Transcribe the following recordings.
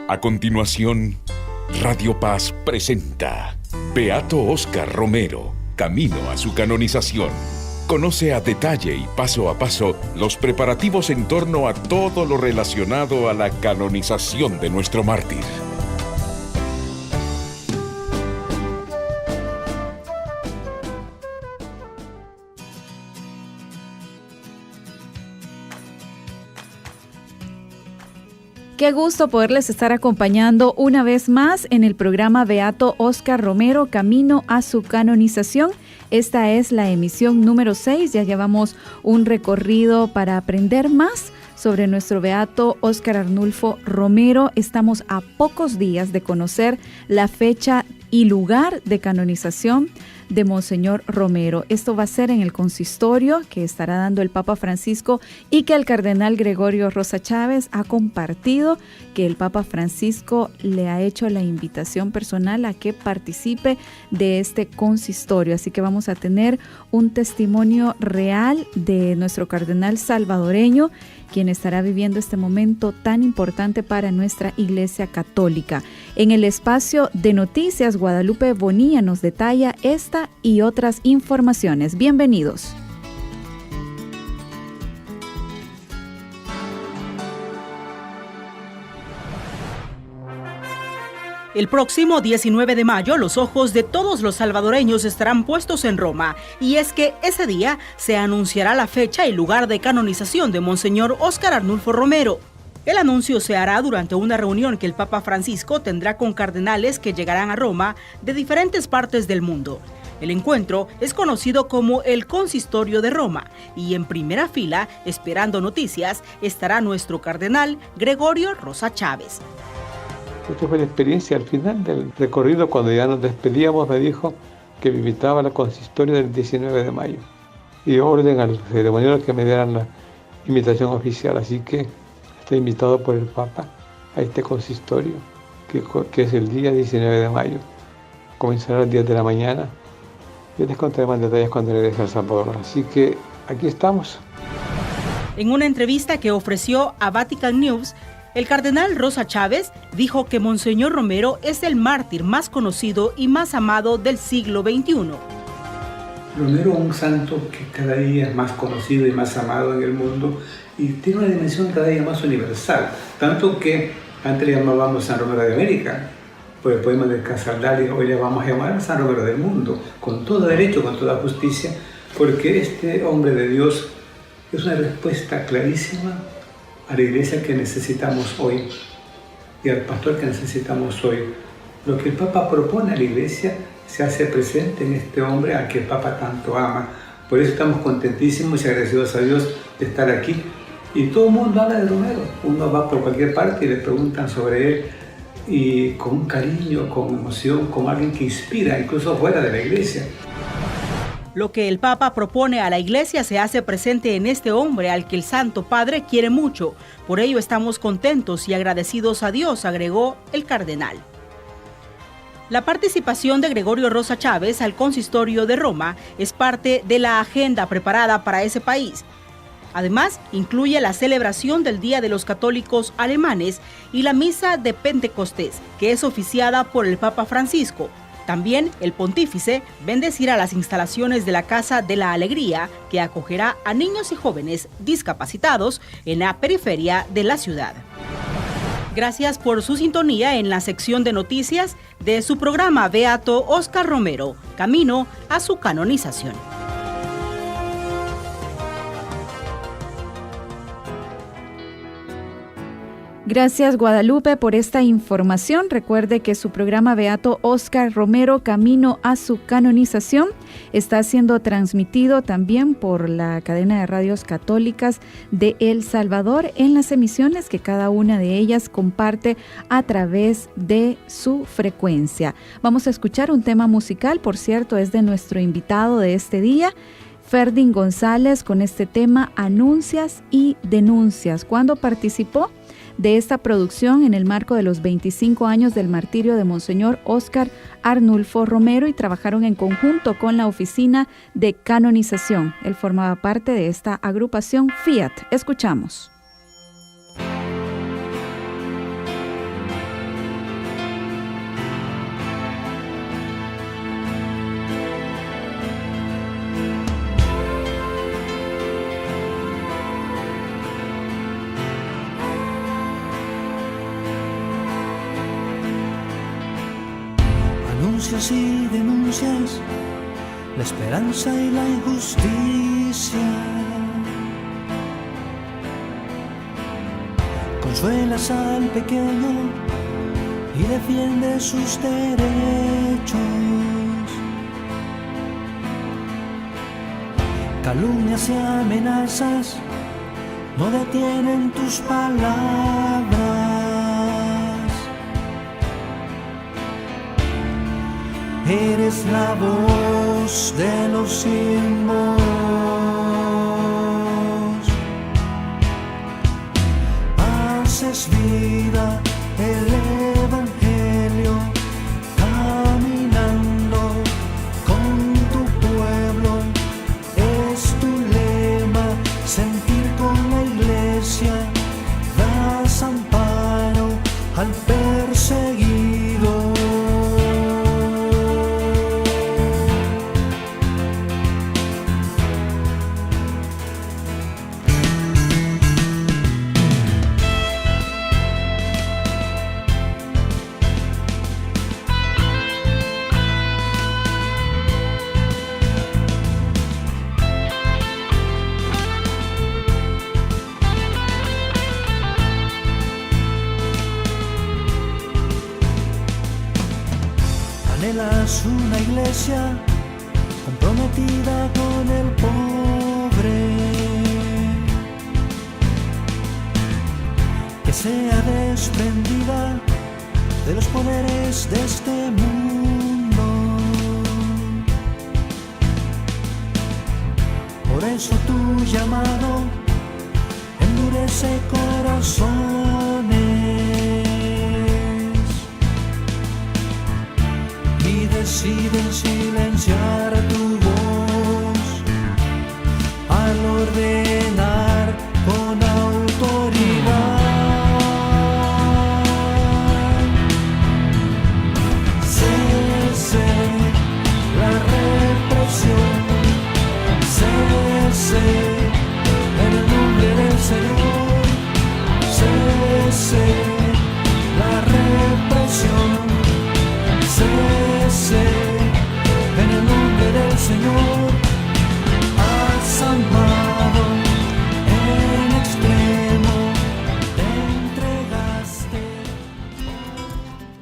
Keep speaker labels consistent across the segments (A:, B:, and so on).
A: A continuación, Radio Paz presenta Beato Óscar Romero, Camino a su canonización. Conoce a detalle y paso a paso los preparativos en torno a todo lo relacionado a la canonización de nuestro mártir.
B: Qué gusto poderles estar acompañando una vez más en el programa Beato Óscar Romero, Camino a su canonización. Esta es la emisión número 6. Ya llevamos un recorrido para aprender más sobre nuestro Beato Óscar Arnulfo Romero. Estamos a pocos días de conocer la fecha y lugar de canonización de Monseñor Romero. Esto va a ser en el consistorio que estará dando el Papa Francisco y que el cardenal Gregorio Rosa Chávez ha compartido, que el Papa Francisco le ha hecho la invitación personal a que participe de este consistorio. Así que vamos a tener un testimonio real de nuestro cardenal salvadoreño, quien estará viviendo este momento tan importante para nuestra Iglesia Católica. En el espacio de noticias, Guadalupe Bonilla nos detalla esta y otras informaciones. Bienvenidos.
C: El próximo 19 de mayo, los ojos de todos los salvadoreños estarán puestos en Roma, y es que ese día se anunciará la fecha y lugar de canonización de Monseñor Óscar Arnulfo Romero. El anuncio se hará durante una reunión que el Papa Francisco tendrá con cardenales que llegarán a Roma de diferentes partes del mundo. El encuentro es conocido como el Consistorio de Roma, y en primera fila, esperando noticias, estará nuestro cardenal Gregorio Rosa Chávez.
D: Esta fue la experiencia al final del recorrido. Cuando ya nos despedíamos, me dijo que me invitaba a la consistoria del 19 de mayo y orden al ceremonial que me dieran la invitación oficial. Así que estoy invitado por el Papa a este consistorio, que es el día 19 de mayo. Comenzará a las 10 de la mañana. Yo les contaré más detalles cuando regrese a El Salvador. Así que aquí estamos.
C: En una entrevista que ofreció a Vatican News, el cardenal Rosa Chávez dijo que Monseñor Romero es el mártir más conocido y más amado del siglo XXI.
E: Romero es un santo que cada día es más conocido y más amado en el mundo y tiene una dimensión cada día más universal, tanto que antes le llamábamos San Romero de América, por el poema de Casaldari, hoy le vamos a llamar San Romero del mundo, con todo derecho, con toda justicia, porque este hombre de Dios es una respuesta clarísima a la iglesia que necesitamos hoy y al pastor que necesitamos hoy. Lo que el Papa propone a la iglesia se hace presente en este hombre al que el Papa tanto ama. Por eso estamos contentísimos y agradecidos a Dios de estar aquí. Y todo el mundo habla de Romero. Uno va por cualquier parte y le preguntan sobre él, y con un cariño, con emoción, como alguien que inspira, incluso fuera de la iglesia.
C: Lo que el Papa propone a la Iglesia se hace presente en este hombre al que el Santo Padre quiere mucho. Por ello estamos contentos y agradecidos a Dios, agregó el cardenal. La participación de Gregorio Rosa Chávez al Consistorio de Roma es parte de la agenda preparada para ese país. Además, incluye la celebración del Día de los Católicos Alemanes y la Misa de Pentecostés, que es oficiada por el Papa Francisco. También el pontífice bendecirá las instalaciones de la Casa de la Alegría, que acogerá a niños y jóvenes discapacitados en la periferia de la ciudad. Gracias por su sintonía en la sección de noticias de su programa Beato Óscar Romero, Camino a su canonización.
B: Gracias, Guadalupe, por esta información. Recuerde que su programa Beato Óscar Romero, Camino a su canonización, está siendo transmitido también por la cadena de radios católicas de El Salvador en las emisiones que cada una de ellas comparte a través de su frecuencia. Vamos a escuchar un tema musical, por cierto, es de nuestro invitado de este día, Ferdin González, con este tema Anuncias y Denuncias. ¿Cuándo participó de esta producción en el marco de los 25 años del martirio de Monseñor Óscar Arnulfo Romero y trabajaron en conjunto con la Oficina de Canonización? Él formaba parte de esta agrupación Fiat. Escuchamos.
F: anuncias y denuncias la esperanza y la injusticia. Consuelas al pequeño y defiendes sus derechos. Calumnias y amenazas no detienen tus palabras. Eres la voz de los sin voz. Haces vida el evangelio, caminando con tu pueblo. Es tu lema, sentir con la iglesia. Das amparo al perseguido. Anhelas una iglesia comprometida con el pobre, que sea desprendida de los poderes de este mundo. Por eso tu llamado endurece corazones y deciden silenciar tu voz al ordenar con autoridad. Cese la represión, cese en el nombre del Señor, cese la represión. Cese en el nombre del Señor. Has amado en extremo, te entregaste.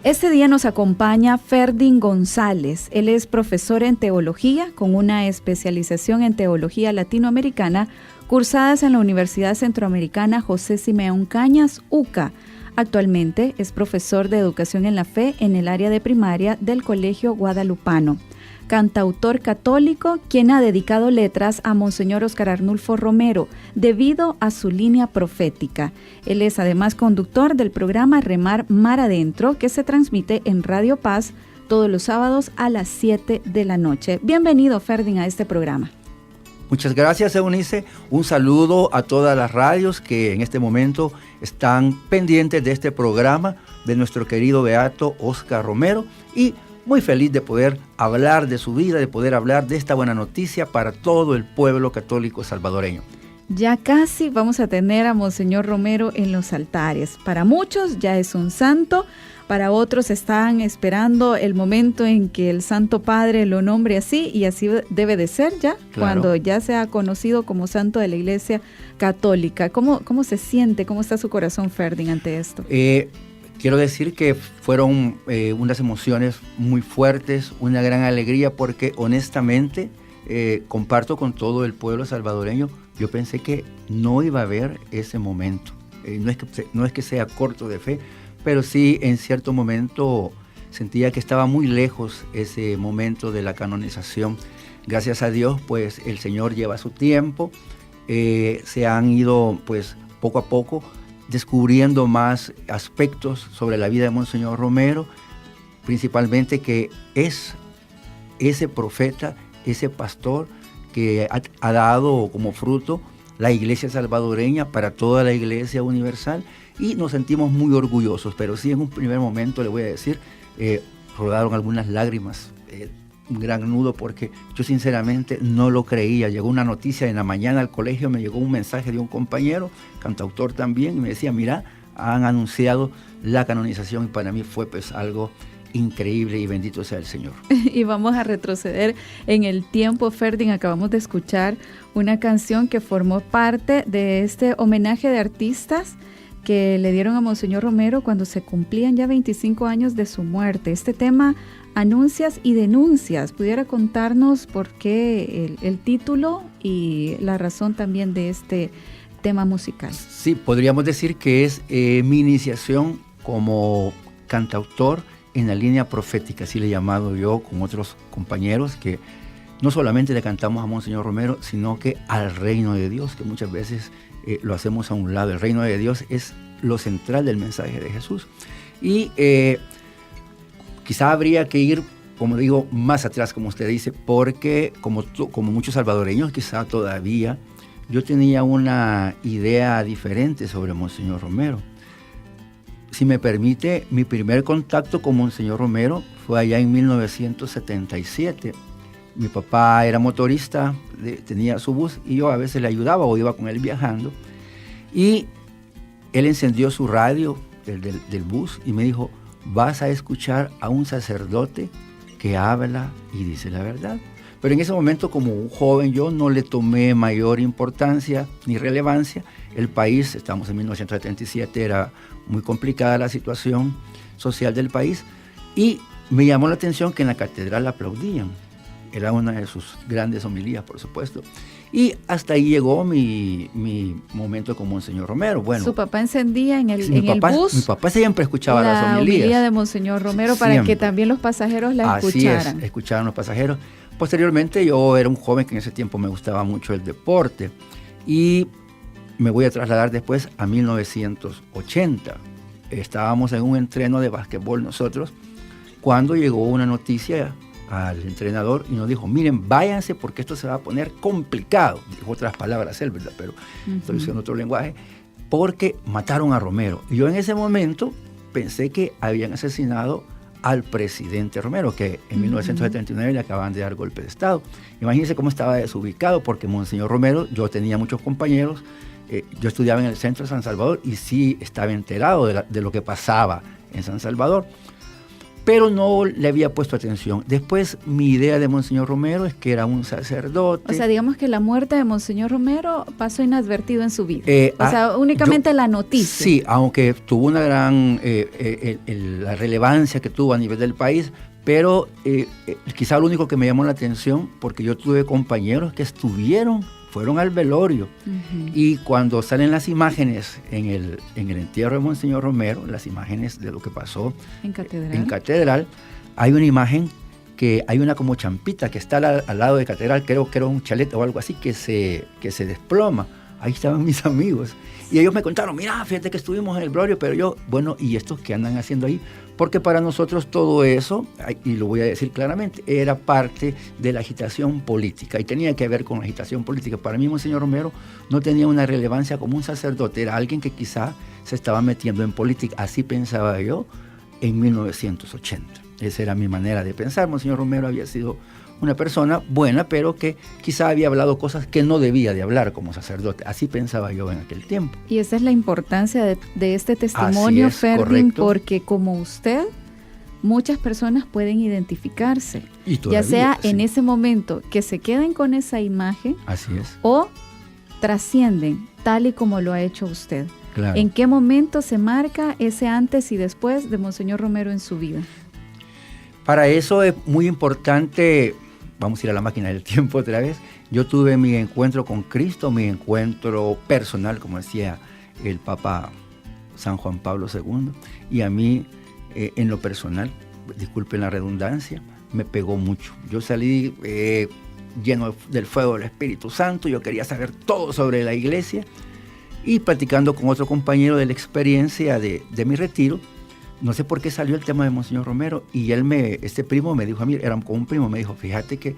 B: Este día nos acompaña Ferdin González. Él es profesor en teología con una especialización en teología latinoamericana cursadas en la Universidad Centroamericana José Simeón Cañas, UCA. Actualmente es profesor de Educación en la Fe en el área de primaria del Colegio Guadalupano. Cantautor católico, quien ha dedicado letras a Monseñor Óscar Arnulfo Romero, debido a su línea profética. Él es además conductor del programa Remar Mar Adentro, que se transmite en Radio Paz todos los sábados a las 7 de la noche. Bienvenido, Ferdin, a este programa.
G: Muchas gracias, Eunice. Un saludo a todas las radios que en este momento están pendientes de este programa de nuestro querido beato Óscar Romero, y muy feliz de poder hablar de su vida, de poder hablar de esta buena noticia para todo el pueblo católico salvadoreño.
B: Ya casi vamos a tener a Monseñor Romero en los altares. Para muchos ya es un santo, para otros están esperando el momento en que el Santo Padre lo nombre así, y así debe de ser ya, claro, cuando ya sea conocido como santo de la Iglesia Católica. ¿Cómo se siente? ¿Cómo está su corazón, Ferdin, ante esto?
G: Quiero decir que fueron unas emociones muy fuertes, una gran alegría, porque honestamente comparto con todo el pueblo salvadoreño. Yo pensé que no iba a haber ese momento. No es que sea corto de fe, pero sí en cierto momento sentía que estaba muy lejos ese momento de la canonización. Gracias a Dios, pues el Señor lleva su tiempo. Se han ido, pues poco a poco, descubriendo más aspectos sobre la vida de Monseñor Romero, principalmente que es ese profeta, ese pastor que ha dado como fruto la Iglesia salvadoreña para toda la Iglesia universal, y nos sentimos muy orgullosos. Pero sí, en un primer momento, le voy a decir, rodaron algunas lágrimas, un gran nudo, porque yo sinceramente no lo creía. Llegó una noticia en la mañana al colegio, me llegó un mensaje de un compañero, cantautor también, y me decía, mira, han anunciado la canonización, y para mí fue pues algo increíble y bendito sea el Señor.
B: Y vamos a retroceder en el tiempo, Ferdin. Acabamos de escuchar una canción que formó parte de este homenaje de artistas que le dieron a Monseñor Romero cuando se cumplían ya 25 años de su muerte. Este tema, Anuncias y Denuncias. ¿Pudiera contarnos por qué el título y la razón también de este tema musical?
G: Sí, podríamos decir que es mi iniciación como cantautor en la línea profética, así le he llamado yo con otros compañeros, que no solamente le cantamos a Monseñor Romero, sino que al reino de Dios, que muchas veces lo hacemos a un lado. El reino de Dios es lo central del mensaje de Jesús. Y quizá habría que ir, como digo, más atrás, como usted dice, porque como muchos salvadoreños, quizá todavía yo tenía una idea diferente sobre Monseñor Romero. Si me permite, mi primer contacto con Monseñor Romero fue allá en 1977. Mi papá era motorista, tenía su bus y yo a veces le ayudaba o iba con él viajando. Y él encendió su radio del bus y me dijo, vas a escuchar a un sacerdote que habla y dice la verdad. Pero en ese momento, como un joven, yo no le tomé mayor importancia ni relevancia. El país, estamos en 1977, era muy complicada la situación social del país. Y me llamó la atención que en la catedral aplaudían. Era una de sus grandes homilías, por supuesto. Y hasta ahí llegó mi momento con Monseñor Romero. Bueno,
B: su papá encendía en el bus.
G: Mi papá siempre escuchaba las homilías.
B: La homilía de Monseñor Romero para
G: siempre.
B: Que también los pasajeros la escucharan.
G: Así es, escuchaban los pasajeros. Posteriormente yo era un joven que en ese tiempo me gustaba mucho el deporte y me voy a trasladar después a 1980. Estábamos en un entreno de básquetbol nosotros cuando llegó una noticia al entrenador y nos dijo, miren, váyanse porque esto se va a poner complicado. Dijo otras palabras él, ¿verdad? Pero estoy usando otro lenguaje, porque mataron a Romero. Y yo en ese momento pensé que habían asesinado al presidente Romero, que en 1979 le acaban de dar golpe de Estado. Imagínense cómo estaba desubicado, porque Monseñor Romero, yo tenía muchos compañeros, yo estudiaba en el centro de San Salvador y sí estaba enterado de lo que pasaba en San Salvador, pero no le había puesto atención. Después mi idea de Monseñor Romero es que era un sacerdote.
B: O sea, digamos que la muerte de Monseñor Romero pasó inadvertido en su vida. O sea, únicamente la noticia.
G: Sí, aunque tuvo una gran la relevancia que tuvo a nivel del país, pero quizá lo único que me llamó la atención, porque yo tuve compañeros que fueron al velorio, y cuando salen las imágenes en el entierro de Monseñor Romero, las imágenes de lo que pasó en catedral, hay una imagen que hay una como champita que está al lado de catedral, creo que era un chalet o algo así, que se desploma. Ahí estaban mis amigos y ellos me contaron, mira, fíjate que estuvimos en el velorio, pero yo, bueno, ¿y estos qué andan haciendo ahí? Porque para nosotros todo eso, y lo voy a decir claramente, era parte de la agitación política y tenía que ver con la agitación política. Para mí, Monseñor Romero no tenía una relevancia como un sacerdote, era alguien que quizá se estaba metiendo en política. Así pensaba yo en 1980. Esa era mi manera de pensar. Monseñor Romero había sido una persona buena, pero que quizá había hablado cosas que no debía de hablar como sacerdote. Así pensaba yo en aquel tiempo.
B: Y esa es la importancia de este testimonio, Ferdin, porque como usted, muchas personas pueden identificarse.
G: Y todavía,
B: ya sea en ese momento que se queden con esa imagen,
G: así es,
B: o trascienden, tal y como lo ha hecho usted.
G: Claro.
B: ¿En qué momento se marca ese antes y después de Monseñor Romero en su vida?
G: Para eso es muy importante. Vamos a ir a la máquina del tiempo otra vez. Yo tuve mi encuentro con Cristo, mi encuentro personal, como decía el Papa San Juan Pablo II, y a mí, en lo personal, disculpen la redundancia, me pegó mucho. Yo salí lleno del fuego del Espíritu Santo, yo quería saber todo sobre la iglesia, y platicando con otro compañero de la experiencia de mi retiro, no sé por qué salió el tema de Monseñor Romero, y este primo me dijo a mí, era como un primo, me dijo, fíjate que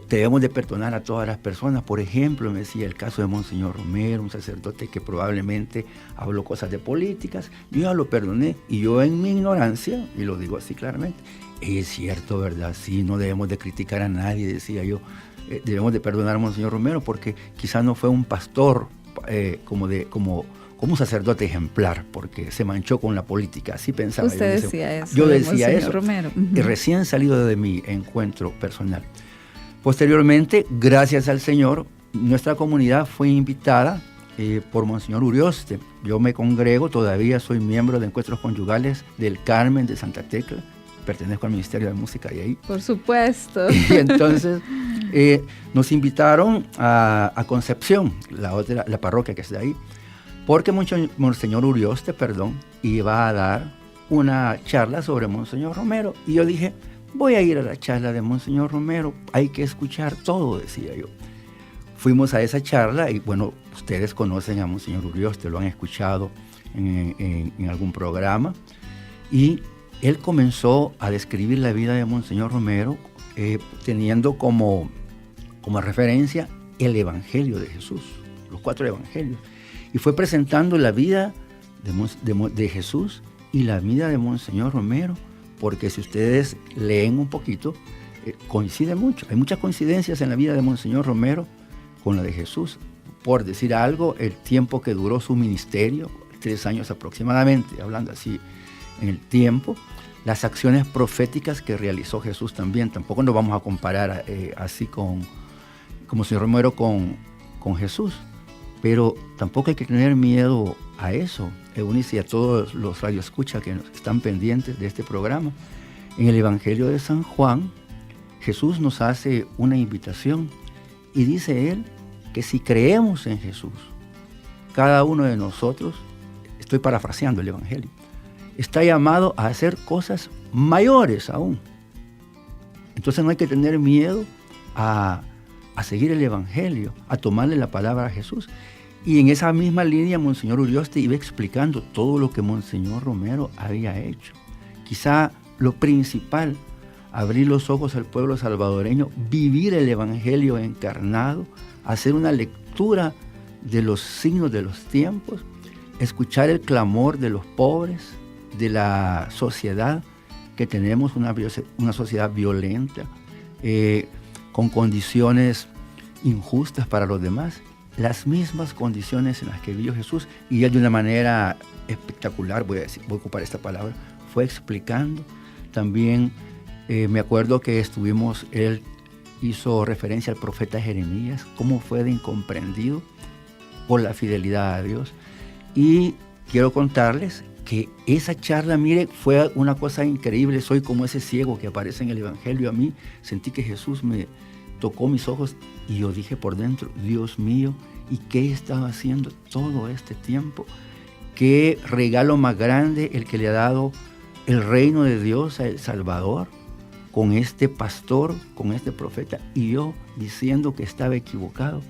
G: debemos de perdonar a todas las personas. Por ejemplo, me decía el caso de Monseñor Romero, un sacerdote que probablemente habló cosas de políticas. Yo ya lo perdoné, y yo en mi ignorancia, y lo digo así claramente, es cierto, ¿verdad? Sí, no debemos de criticar a nadie, decía yo, debemos de perdonar a Monseñor Romero porque quizás no fue un pastor como como un sacerdote ejemplar, porque se manchó con la política, así pensaba.
B: Usted decía eso.
G: Yo decía
B: Monseñor
G: eso,
B: Romero.
G: y recién salido de mi encuentro personal. Posteriormente, gracias al Señor, nuestra comunidad fue invitada por Monseñor Urioste. Yo me congrego, todavía soy miembro de Encuentros Conyugales del Carmen de Santa Tecla, pertenezco al Ministerio de Música de ahí.
B: Por supuesto.
G: Y entonces nos invitaron a Concepción, la parroquia que está ahí, porque Monseñor Urioste, iba a dar una charla sobre Monseñor Romero. Y yo dije, voy a ir a la charla de Monseñor Romero, hay que escuchar todo, decía yo. Fuimos a esa charla y bueno, ustedes conocen a Monseñor Urioste, lo han escuchado en algún programa. Y él comenzó a describir la vida de Monseñor Romero teniendo como referencia el Evangelio de Jesús, los 4 evangelios. Y fue presentando la vida de Jesús y la vida de Monseñor Romero, porque si ustedes leen un poquito, coincide mucho. Hay muchas coincidencias en la vida de Monseñor Romero con la de Jesús. Por decir algo, el tiempo que duró su ministerio, 3 años aproximadamente, hablando así en el tiempo, las acciones proféticas que realizó Jesús también. Tampoco nos vamos a comparar así como Monseñor Romero con Jesús, pero tampoco hay que tener miedo a eso. Eunice y a todos los radioescuchas que están pendientes de este programa. En el Evangelio de San Juan, Jesús nos hace una invitación y dice él que si creemos en Jesús, cada uno de nosotros, estoy parafraseando el Evangelio, está llamado a hacer cosas mayores aún. Entonces no hay que tener miedo a seguir el Evangelio, a tomarle la palabra a Jesús. Y en esa misma línea, Monseñor Urioste iba explicando todo lo que Monseñor Romero había hecho. Quizá lo principal, abrir los ojos al pueblo salvadoreño, vivir el Evangelio encarnado, hacer una lectura de los signos de los tiempos, escuchar el clamor de los pobres, de la sociedad, que tenemos una sociedad violenta, con condiciones injustas para los demás, las mismas condiciones en las que vivió Jesús, y él de una manera espectacular, voy a ocupar esta palabra, fue explicando. También me acuerdo que él hizo referencia al profeta Jeremías, cómo fue de incomprendido por la fidelidad a Dios. Y quiero contarles que esa charla, mire, fue una cosa increíble. Soy como ese ciego que aparece en el Evangelio. A mí sentí que Jesús me tocó mis ojos y yo dije por dentro, Dios mío, ¿y qué estaba haciendo todo este tiempo? Qué regalo más grande el que le ha dado el reino de Dios a El Salvador, con este pastor, con este profeta, y yo diciendo que estaba equivocado.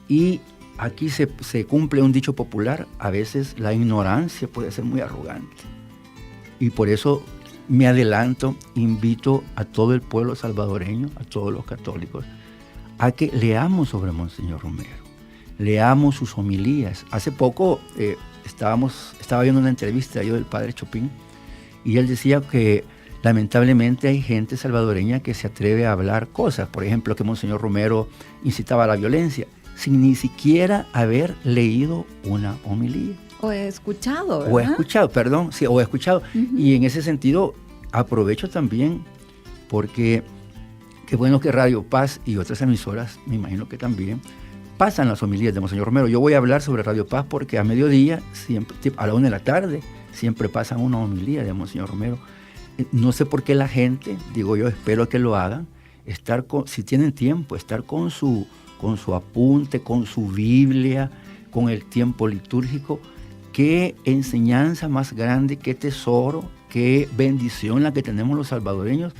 G: Y aquí se cumple un dicho popular: a veces la ignorancia puede ser muy arrogante. Y por eso me adelanto, invito a todo el pueblo salvadoreño, a todos los católicos, a que leamos sobre Monseñor Romero, leamos sus homilías. Hace poco estaba viendo una entrevista yo del padre Chopin, y él decía que lamentablemente hay gente salvadoreña que se atreve a hablar cosas, por ejemplo, que Monseñor Romero incitaba a la violencia, sin ni siquiera haber leído una homilía.
B: O he escuchado, ¿verdad?
G: O he escuchado. Uh-huh. Y en ese sentido aprovecho también, porque qué bueno que Radio Paz y otras emisoras, me imagino que también, pasan las homilías de Monseñor Romero. Yo voy a hablar sobre Radio Paz porque a mediodía, siempre, a la 1 de la tarde, siempre pasan una homilía de Monseñor Romero. No sé por qué la gente, digo yo, espero que lo hagan, si tienen tiempo, estar con su apunte, con su Biblia, con el tiempo litúrgico. Qué enseñanza más grande, qué tesoro, qué bendición la que tenemos los salvadoreños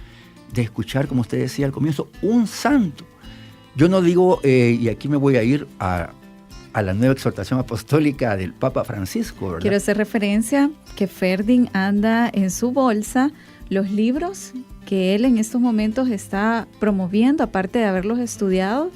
G: de escuchar, como usted decía al comienzo, un santo. Yo no digo, y aquí me voy a ir a la nueva exhortación apostólica del Papa Francisco, ¿verdad?
B: Quiero hacer referencia que Ferdin anda en su bolsa los libros que él en estos momentos está promoviendo, aparte de haberlos estudiado.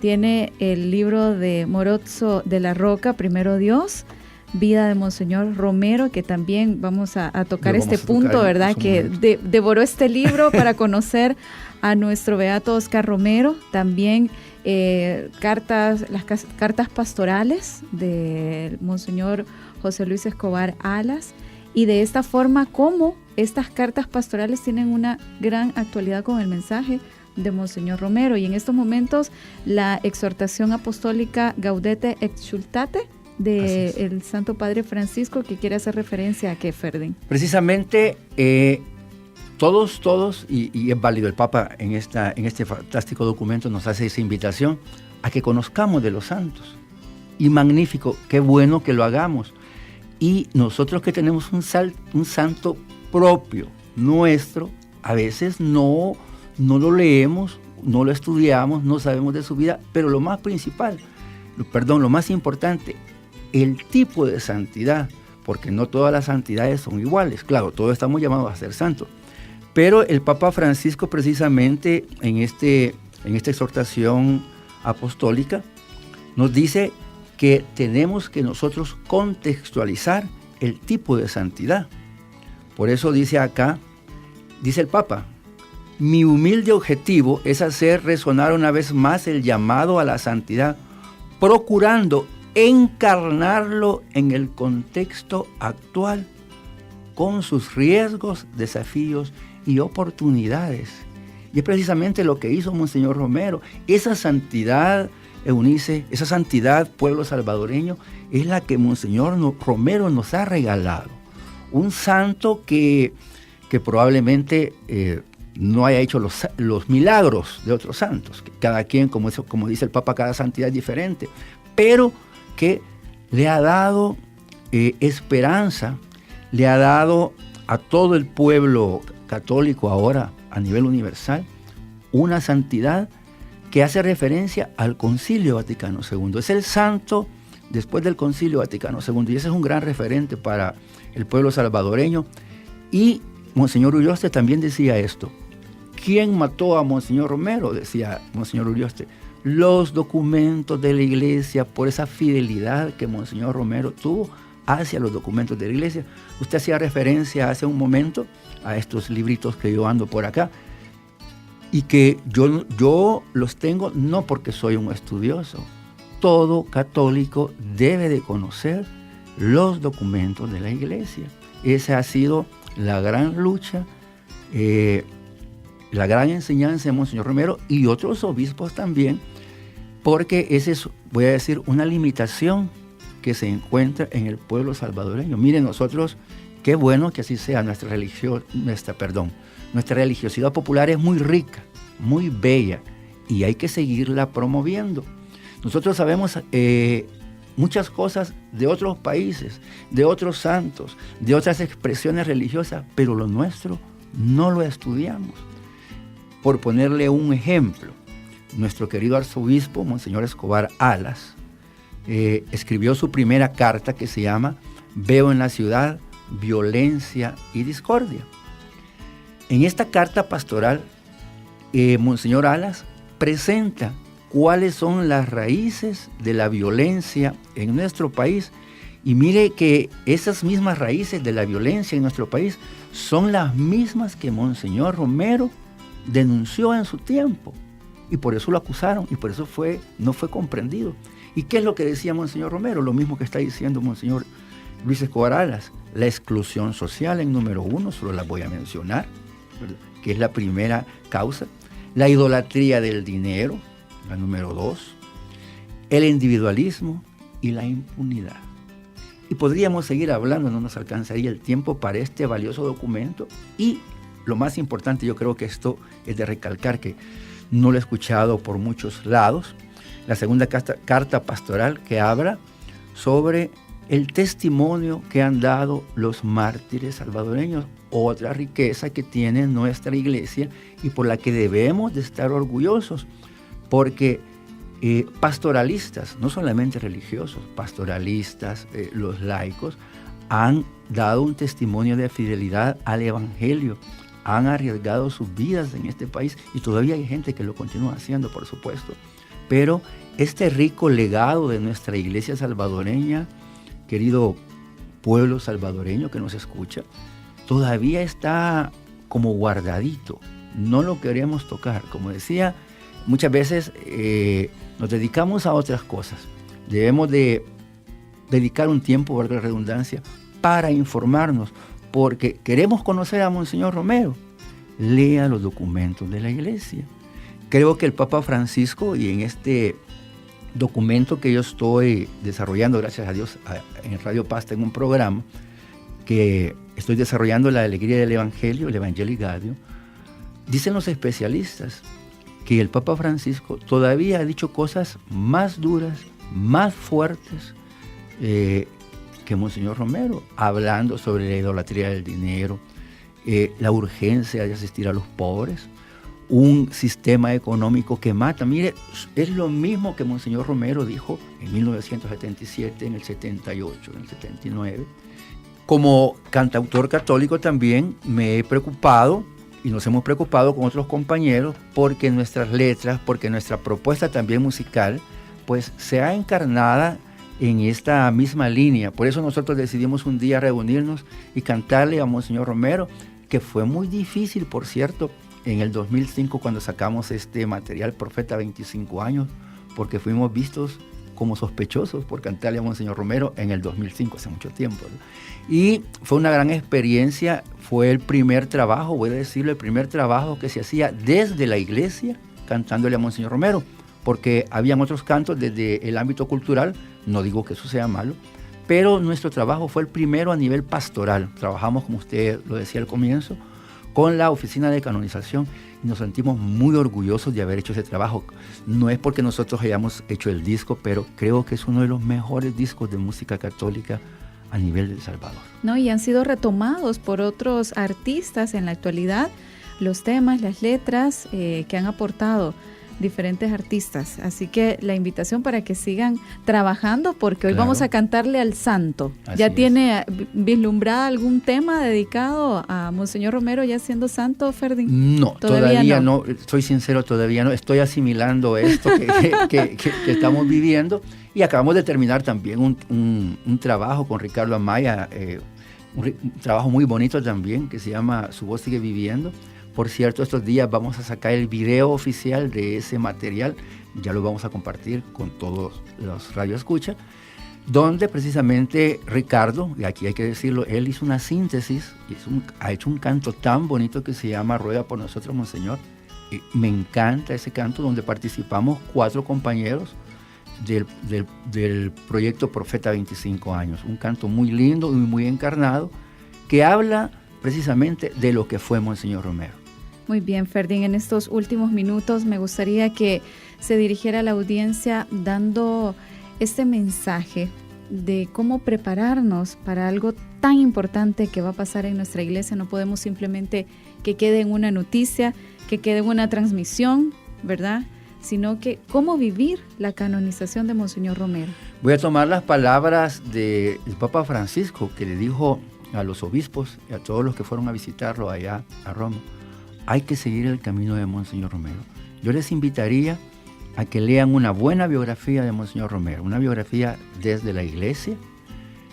B: Tiene el libro de Morozzo de la Roca, Primero Dios, Vida de Monseñor Romero, que también vamos a tocar este punto, ¿verdad? Que devoró este libro para conocer a nuestro beato Óscar Romero. También las cartas pastorales de Monseñor José Luis Escobar Alas, y de esta forma cómo estas cartas pastorales tienen una gran actualidad con el mensaje de Monseñor Romero. Y en estos momentos la exhortación apostólica Gaudete et Exsultate del Santo Padre Francisco, que quiere hacer referencia a qué, Ferden.
G: Precisamente todos, y es válido, el Papa en este fantástico documento nos hace esa invitación a que conozcamos de los santos. Y magnífico, qué bueno que lo hagamos. Y nosotros que tenemos un santo propio, nuestro, a veces no lo leemos, no lo estudiamos, no sabemos de su vida, pero lo más importante, el tipo de santidad, porque no todas las santidades son iguales. Claro, todos estamos llamados a ser santos, pero el Papa Francisco precisamente en esta exhortación apostólica nos dice que tenemos que nosotros contextualizar el tipo de santidad. Por eso dice el Papa: mi humilde objetivo es hacer resonar una vez más el llamado a la santidad, procurando encarnarlo en el contexto actual, con sus riesgos, desafíos y oportunidades. Y es precisamente lo que hizo Monseñor Romero. Esa santidad, Eunice, esa santidad, pueblo salvadoreño, es la que Monseñor Romero nos ha regalado. Un santo que probablemente no haya hecho los milagros de otros santos. Que cada quien, como dice el Papa, cada santidad es diferente, pero que le ha dado esperanza, le ha dado a todo el pueblo católico ahora a nivel universal una santidad que hace referencia al Concilio Vaticano II. Es el santo después del Concilio Vaticano II, y ese es un gran referente para el pueblo salvadoreño. Y Monseñor Ulloste también decía esto: ¿quién mató a Monseñor Romero? Decía Monseñor Ulloste: los documentos de la Iglesia, por esa fidelidad que Monseñor Romero tuvo hacia los documentos de la Iglesia. Usted hacía referencia hace un momento a estos libritos que yo ando por acá, y que yo los tengo no porque soy un estudioso. Todo católico debe de conocer los documentos de la Iglesia. Esa ha sido la gran lucha, la gran enseñanza de Monseñor Romero y otros obispos también, porque esa es, voy a decir, una limitación que se encuentra en el pueblo salvadoreño. Miren, nosotros, qué bueno que así sea, nuestra religiosidad popular es muy rica, muy bella, y hay que seguirla promoviendo. Nosotros sabemos muchas cosas de otros países, de otros santos, de otras expresiones religiosas, pero lo nuestro no lo estudiamos. Por ponerle un ejemplo, nuestro querido arzobispo, Monseñor Escobar Alas, escribió su primera carta que se llama Veo en la ciudad violencia y discordia. En esta carta pastoral, Monseñor Alas presenta cuáles son las raíces de la violencia en nuestro país. Y mire que esas mismas raíces de la violencia en nuestro país son las mismas que Monseñor Romero denunció en su tiempo. Y por eso lo acusaron, y por eso no fue comprendido. ¿Y qué es lo que decía Monseñor Romero? Lo mismo que está diciendo Monseñor Luis Escobar Alas. La exclusión social en número 1, solo la voy a mencionar, ¿verdad?, que es la primera causa. La idolatría del dinero, la número 2. El individualismo y la impunidad. Y podríamos seguir hablando, no nos alcanzaría el tiempo para este valioso documento. Y lo más importante, yo creo que esto es de recalcar, que no lo he escuchado por muchos lados, la segunda carta pastoral que habla sobre el testimonio que han dado los mártires salvadoreños, otra riqueza que tiene nuestra iglesia y por la que debemos de estar orgullosos, porque pastoralistas, no solamente religiosos, pastoralistas, los laicos, han dado un testimonio de fidelidad al Evangelio, han arriesgado sus vidas en este país y todavía hay gente que lo continúa haciendo, por supuesto. Pero este rico legado de nuestra iglesia salvadoreña, querido pueblo salvadoreño que nos escucha, todavía está como guardadito, no lo queremos tocar. Como decía muchas veces nos dedicamos a otras cosas. Debemos de dedicar un tiempo, valga la redundancia, para informarnos, porque queremos conocer a Monseñor Romero. Lea los documentos de la Iglesia. Creo que el Papa Francisco, y en este documento que yo estoy desarrollando, gracias a Dios, en Radio Paz tengo un programa que estoy desarrollando, La Alegría del Evangelio, el Evangelii Gaudium. Dicen los especialistas que el Papa Francisco todavía ha dicho cosas más duras, más fuertes que Monseñor Romero, hablando sobre la idolatría del dinero, la urgencia de asistir a los pobres, un sistema económico que mata. Mire, es lo mismo que Monseñor Romero dijo en 1977, en el 78, en el 79. Como cantautor católico también me he preocupado, y nos hemos preocupado con otros compañeros, porque nuestras letras, porque nuestra propuesta también musical, pues sea encarnada en esta misma línea. Por eso nosotros decidimos un día reunirnos y cantarle a Monseñor Romero, que fue muy difícil, por cierto, en el 2005 cuando sacamos este material Profeta 25 años, porque fuimos vistos como sospechosos por cantarle a Monseñor Romero en el 2005, hace mucho tiempo, ¿no? Y fue una gran experiencia, fue el primer trabajo, voy a decirlo, el primer trabajo que se hacía desde la iglesia cantándole a Monseñor Romero, porque habían otros cantos desde el ámbito cultural, no digo que eso sea malo, pero nuestro trabajo fue el primero a nivel pastoral. Trabajamos, como usted lo decía al comienzo, con la oficina de canonización y nos sentimos muy orgullosos de haber hecho ese trabajo. No es porque nosotros hayamos hecho el disco, pero creo que es uno de los mejores discos de música católica a nivel de El Salvador.
B: No, y han sido retomados por otros artistas en la actualidad, los temas, las letras que han aportado diferentes artistas. Así que la invitación para que sigan trabajando, porque hoy vamos a cantarle al santo.
G: Así
B: ¿Ya
G: es.
B: tiene vislumbrada algún tema dedicado a Monseñor Romero ya siendo santo, Ferdinand?
G: No, todavía no. Soy sincero, todavía no. Estoy asimilando esto que estamos viviendo, y acabamos de terminar también un trabajo con Ricardo Amaya, un trabajo muy bonito también, que se llama Su Voz Sigue Viviendo. Por cierto, estos días vamos a sacar el video oficial de ese material, ya lo vamos a compartir con todos los radioescuchas, donde precisamente Ricardo, y aquí hay que decirlo, él hizo una síntesis, ha hecho un canto tan bonito que se llama Ruega por nosotros, Monseñor. Y me encanta ese canto, donde participamos 4 compañeros del proyecto Profeta 25 años. Un canto muy lindo y muy encarnado, que habla precisamente de lo que fue Monseñor Romero.
B: Muy bien, Ferdinand, en estos últimos minutos me gustaría que se dirigiera a la audiencia dando este mensaje de cómo prepararnos para algo tan importante que va a pasar en nuestra iglesia. No podemos simplemente que quede en una noticia, que quede en una transmisión, ¿verdad? Sino que cómo vivir la canonización de Monseñor Romero.
G: Voy a tomar las palabras del Papa Francisco, que le dijo a los obispos y a todos los que fueron a visitarlo allá a Roma: hay que seguir el camino de Monseñor Romero. Yo les invitaría a que lean una buena biografía de Monseñor Romero, una biografía desde la iglesia,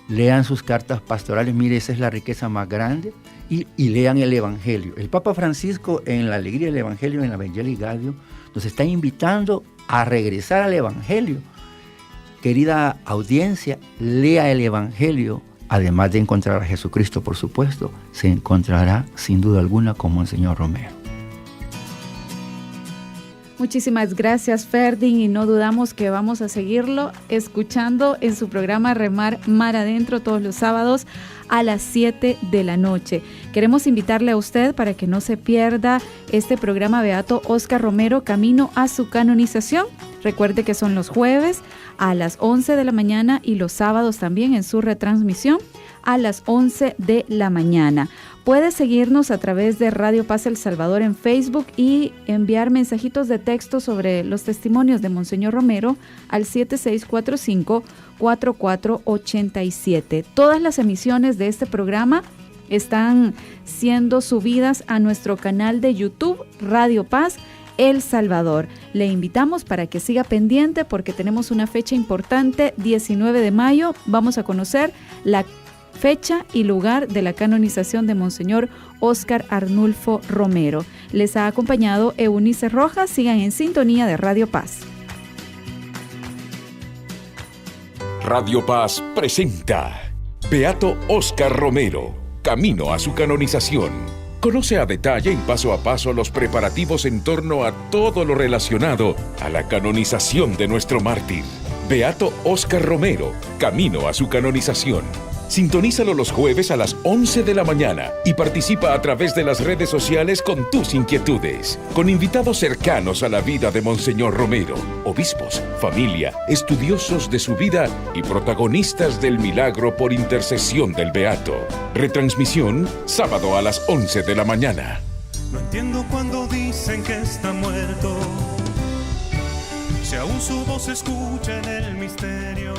G: lean sus cartas pastorales, mire, esa es la riqueza más grande, y lean el Evangelio. El Papa Francisco, en La Alegría del Evangelio, en la Evangelii Gaudium, nos está invitando a regresar al Evangelio. Querida audiencia, lea el Evangelio. Además de encontrar a Jesucristo, por supuesto, se encontrará sin duda alguna con Monseñor Romero.
B: Muchísimas gracias, Ferdinand, y no dudamos que vamos a seguirlo escuchando en su programa Remar Mar Adentro todos los sábados a las 7 de la noche. Queremos invitarle a usted para que no se pierda este programa Beato Óscar Romero, Camino a su canonización. Recuerde que son los jueves a las 11 de la mañana y los sábados también en su retransmisión a las 11 de la mañana. Puede seguirnos a través de Radio Paz El Salvador en Facebook y enviar mensajitos de texto sobre los testimonios de Monseñor Romero al 7645-4487. Todas las emisiones de este programa están siendo subidas a nuestro canal de YouTube Radio Paz El Salvador. Le invitamos para que siga pendiente porque tenemos una fecha importante, 19 de mayo. Vamos a conocer la fecha y lugar de la canonización de Monseñor Óscar Arnulfo Romero. Les ha acompañado Eunice Rojas. Sigan en sintonía de Radio Paz.
A: Radio Paz presenta Beato Óscar Romero, camino a su canonización. Conoce a detalle y paso a paso los preparativos en torno a todo lo relacionado a la canonización de nuestro mártir. Beato Óscar Romero, camino a su canonización. Sintonízalo los jueves a las 11 de la mañana y participa a través de las redes sociales con tus inquietudes, con invitados cercanos a la vida de Monseñor Romero, obispos, familia, estudiosos de su vida y protagonistas del milagro por intercesión del Beato. Retransmisión sábado a las 11 de la mañana.
F: No entiendo cuando dicen que está muerto, si aún su voz se escucha en el misterio.